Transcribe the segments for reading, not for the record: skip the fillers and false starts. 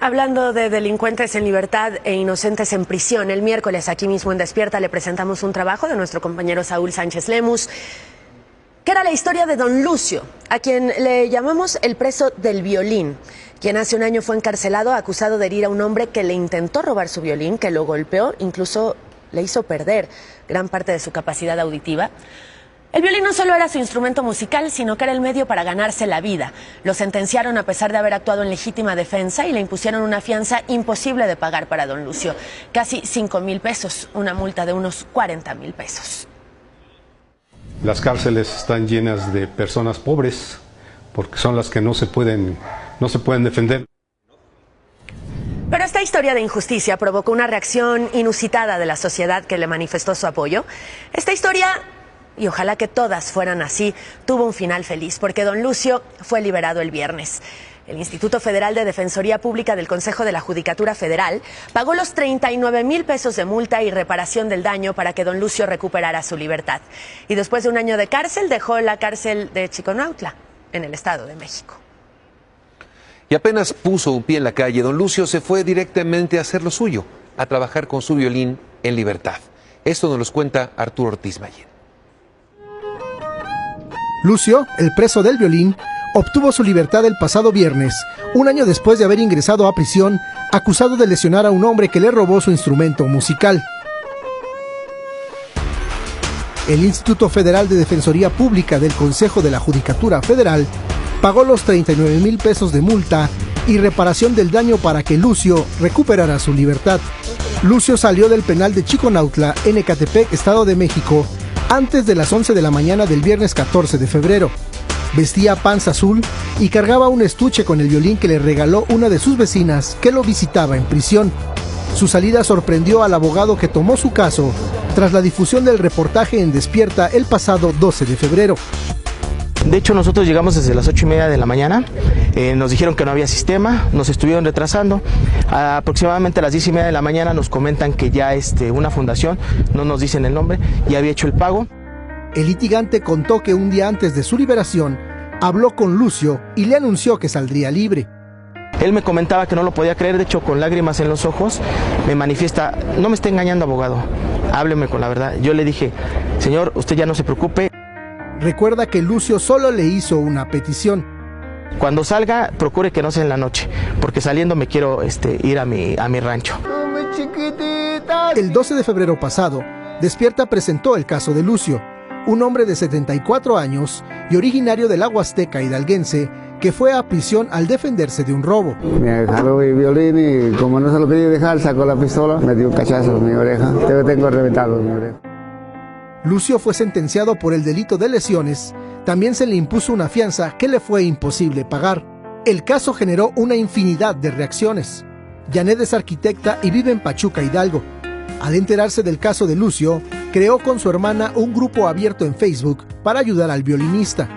Hablando de delincuentes en libertad e inocentes en prisión, el miércoles aquí mismo en Despierta le presentamos un trabajo de nuestro compañero Saúl Sánchez Lemus, que era la historia de don Lucio, a quien le llamamos el preso del violín, quien hace un año fue encarcelado acusado de herir a un hombre que le intentó robar su violín, que lo golpeó, incluso le hizo perder gran parte de su capacidad auditiva. El violín no solo era su instrumento musical, sino que era el medio para ganarse la vida. Lo sentenciaron a pesar de haber actuado en legítima defensa y le impusieron una fianza imposible de pagar para don Lucio. Casi 5,000 pesos, una multa de unos 40,000 pesos. Las cárceles están llenas de personas pobres, porque son las que no se pueden defender. Pero esta historia de injusticia provocó una reacción inusitada de la sociedad que le manifestó su apoyo. Esta historia, y ojalá que todas fueran así, tuvo un final feliz, porque don Lucio fue liberado el viernes. El Instituto Federal de Defensoría Pública del Consejo de la Judicatura Federal pagó los 39,000 pesos de multa y reparación del daño para que don Lucio recuperara su libertad. Y después de un año de cárcel, dejó la cárcel de Chiconautla, en el Estado de México. Y apenas puso un pie en la calle, don Lucio se fue directamente a hacer lo suyo, a trabajar con su violín en libertad. Esto nos lo cuenta Arturo Ortiz Mayen. Lucio, el preso del violín, obtuvo su libertad el pasado viernes, un año después de haber ingresado a prisión, acusado de lesionar a un hombre que le robó su instrumento musical. El Instituto Federal de Defensoría Pública del Consejo de la Judicatura Federal pagó los 39,000 pesos de multa y reparación del daño para que Lucio recuperara su libertad. Lucio salió del penal de Chiconautla, en Ecatepec, Estado de México, antes de las 11 de la mañana del viernes 14 de febrero. Vestía panza azul y cargaba un estuche con el violín que le regaló una de sus vecinas que lo visitaba en prisión. Su salida sorprendió al abogado que tomó su caso tras la difusión del reportaje en Despierta el pasado 12 de febrero. De hecho, nosotros llegamos desde las 8:30 de la mañana, nos dijeron que no había sistema, nos estuvieron retrasando. Aproximadamente a las 10:30 de la mañana nos comentan que ya una fundación, no nos dicen el nombre, ya había hecho el pago. El litigante contó que un día antes de su liberación habló con Lucio y le anunció que saldría libre. Él me comentaba que no lo podía creer, de hecho con lágrimas en los ojos me manifiesta: no me está engañando, abogado, hábleme con la verdad. Yo le dije: señor, usted ya no se preocupe. Recuerda que Lucio solo le hizo una petición. Cuando salga, procure que no sea en la noche, porque saliendo me quiero ir a mi rancho. El 12 de febrero pasado, Despierta presentó el caso de Lucio, un hombre de 74 años y originario del Huasteca hidalguense, que fue a prisión al defenderse de un robo. Me jaló el violín y como no se lo quería dejar, sacó la pistola, me dio un cachazo en mi oreja. Tengo reventado en mi oreja. Lucio fue sentenciado por el delito de lesiones. También se le impuso una fianza que le fue imposible pagar. El caso generó una infinidad de reacciones. Janet es arquitecta y vive en Pachuca, Hidalgo. Al enterarse del caso de Lucio, creó con su hermana un grupo abierto en Facebook para ayudar al violinista.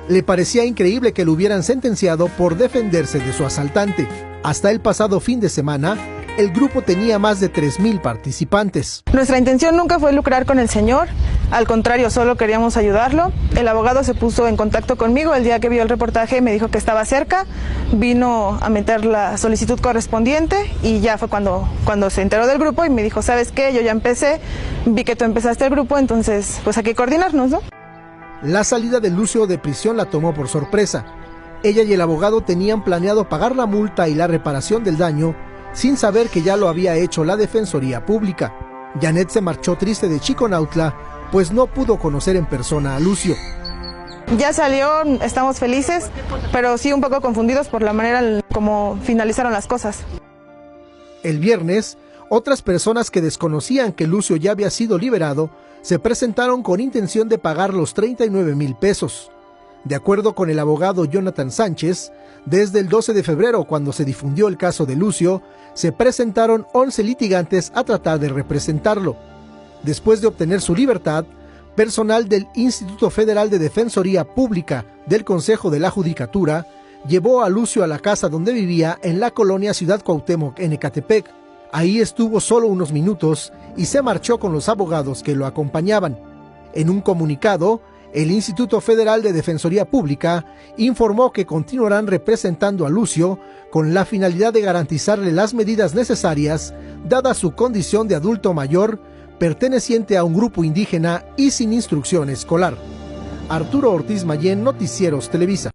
Le parecía increíble que lo hubieran sentenciado por defenderse de su asaltante. Hasta el pasado fin de semana, el grupo tenía más de 3,000 participantes. Nuestra intención nunca fue lucrar con el señor, al contrario, solo queríamos ayudarlo. El abogado se puso en contacto conmigo el día que vio el reportaje, me dijo que estaba cerca, vino a meter la solicitud correspondiente y ya fue cuando se enteró del grupo y me dijo: ¿sabes qué? Yo ya empecé, vi que tú empezaste el grupo, entonces pues hay que coordinarnos, ¿no? La salida de Lucio de prisión la tomó por sorpresa. Ella y el abogado tenían planeado pagar la multa y la reparación del daño, sin saber que ya lo había hecho la Defensoría Pública. Janet se marchó triste de Chiconautla, pues no pudo conocer en persona a Lucio. Ya salió, estamos felices, pero sí un poco confundidos por la manera en como finalizaron las cosas. El viernes, otras personas que desconocían que Lucio ya había sido liberado, se presentaron con intención de pagar los 39,000 pesos. De acuerdo con el abogado Jonathan Sánchez, desde el 12 de febrero, cuando se difundió el caso de Lucio, se presentaron 11 litigantes a tratar de representarlo. Después de obtener su libertad, personal del Instituto Federal de Defensoría Pública del Consejo de la Judicatura llevó a Lucio a la casa donde vivía en la colonia Ciudad Cuauhtémoc, en Ecatepec. Ahí estuvo solo unos minutos y se marchó con los abogados que lo acompañaban. En un comunicado, El Instituto Federal de Defensoría Pública informó que continuarán representando a Lucio con la finalidad de garantizarle las medidas necesarias, dada su condición de adulto mayor, perteneciente a un grupo indígena y sin instrucción escolar. Arturo Ortiz Mayén, Noticieros Televisa.